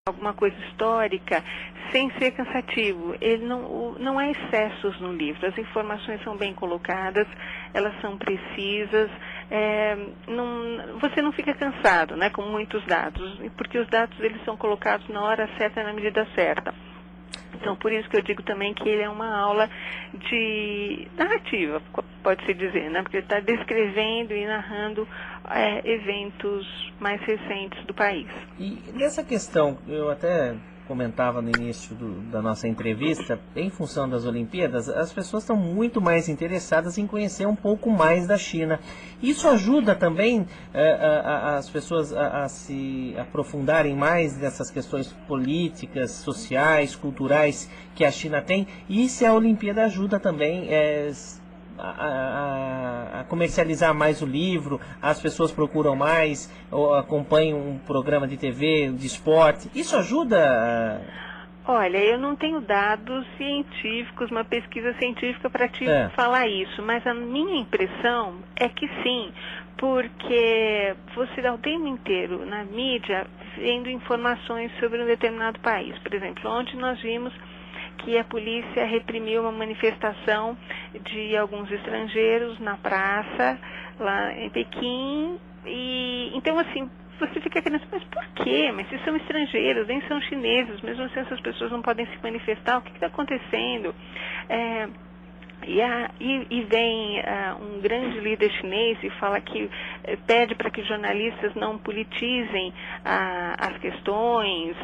alguma coisa histórica sem ser cansativo. Ele não há excessos no livro. As informações são bem colocadas, elas são precisas. Você não fica cansado, né, com muitos dados, porque os dados eles são colocados na hora certa e na medida certa. Então, por isso que eu digo também que ele é uma aula de narrativa, pode-se dizer, né? Porque ele está descrevendo e narrando eventos mais recentes do país. E nessa questão, eu até comentava no início da nossa entrevista, em função das Olimpíadas, as pessoas estão muito mais interessadas em conhecer um pouco mais da China. Isso ajuda também as pessoas a se aprofundarem mais nessas questões políticas, sociais, culturais que a China tem. E se a Olimpíada ajuda também a comercializar mais o livro, as pessoas procuram mais, ou acompanham um programa de TV, de esporte. Isso ajuda? Olha, eu não tenho dados científicos, uma pesquisa científica para te falar isso, mas a minha impressão é que sim, porque você dá o tempo inteiro na mídia vendo informações sobre um determinado país. Por exemplo, ontem nós vimos que a polícia reprimiu uma manifestação de alguns estrangeiros na praça, lá em Pequim, e então assim, você fica querendo, mas por quê? Mas se são estrangeiros, nem são chineses, mesmo assim essas pessoas não podem se manifestar, o que está acontecendo? E vem um grande líder chinês e fala que pede para que jornalistas não politizem as questões.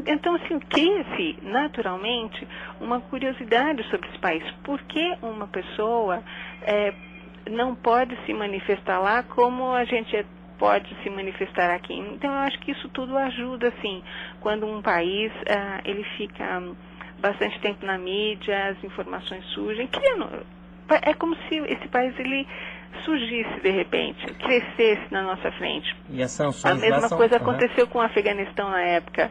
Então, assim, cria-se naturalmente uma curiosidade sobre esse país. Por que uma pessoa não pode se manifestar lá como a gente pode se manifestar aqui? Então, eu acho que isso tudo ajuda, assim, quando um país ele fica bastante tempo na mídia, as informações surgem, é como se esse país ele surgisse de repente, crescesse na nossa frente. E as sanções a mesma coisa aconteceu com o Afeganistão na época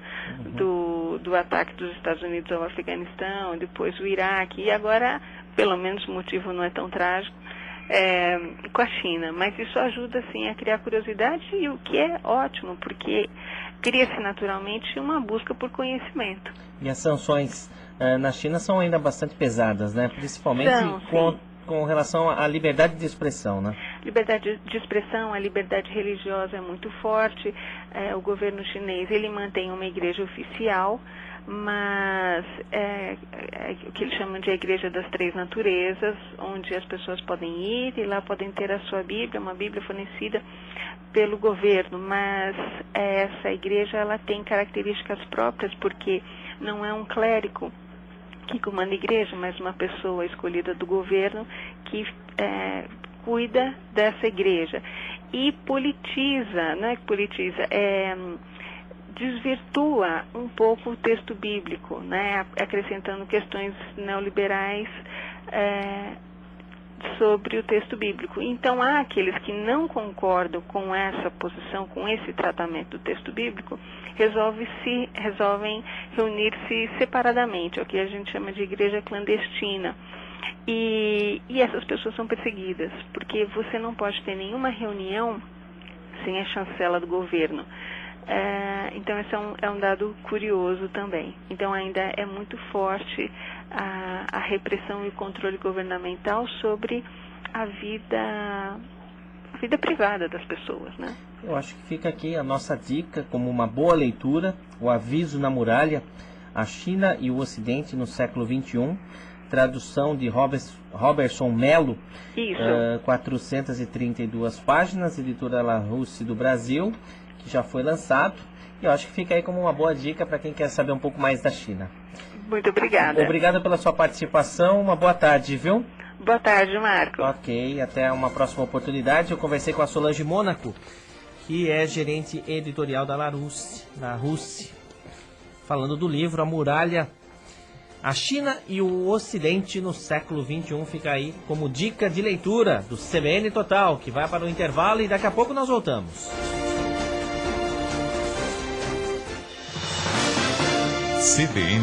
do ataque dos Estados Unidos ao Afeganistão, depois o Iraque, e agora, pelo menos o motivo não é tão trágico, com a China. Mas isso ajuda, sim, a criar curiosidade, e o que é ótimo, porque cria-se naturalmente uma busca por conhecimento. E as sanções na China são ainda bastante pesadas, né? Principalmente com relação à liberdade de expressão, né? Liberdade de expressão, a liberdade religiosa é muito forte. O governo chinês, ele mantém uma igreja oficial, mas o que eles chamam de a Igreja das Três Naturezas, onde as pessoas podem ir e lá podem ter a sua Bíblia, uma Bíblia fornecida pelo governo, mas essa igreja ela tem características próprias, porque não é um clérigo que comanda a igreja, mas uma pessoa escolhida do governo que cuida dessa igreja. E politiza, não é que politiza, desvirtua um pouco o texto bíblico, né, acrescentando questões neoliberais sobre o texto bíblico. Então, há aqueles que não concordam com essa posição, com esse tratamento do texto bíblico, resolvem reunir-se separadamente, é o que a gente chama de igreja clandestina. E essas pessoas são perseguidas, porque você não pode ter nenhuma reunião sem a chancela do governo. Então, esse é um dado curioso também. Então, ainda é muito forte a repressão e o controle governamental sobre a vida privada das pessoas, né? Eu acho que fica aqui a nossa dica como uma boa leitura, o Aviso na Muralha, a China e o Ocidente no século XXI, tradução de Robertson Melo, 432 páginas, editora Larousse do Brasil, que já foi lançado, e eu acho que fica aí como uma boa dica para quem quer saber um pouco mais da China. Muito obrigada. Obrigado pela sua participação, uma boa tarde, viu? Boa tarde, Marco. Ok, até uma próxima oportunidade. Eu conversei com a Solange Mônaco, que é gerente editorial da Larousse, falando do livro A Muralha, a China e o Ocidente no século XXI. Fica aí como dica de leitura do CBN Total, que vai para o intervalo e daqui a pouco nós voltamos. CBN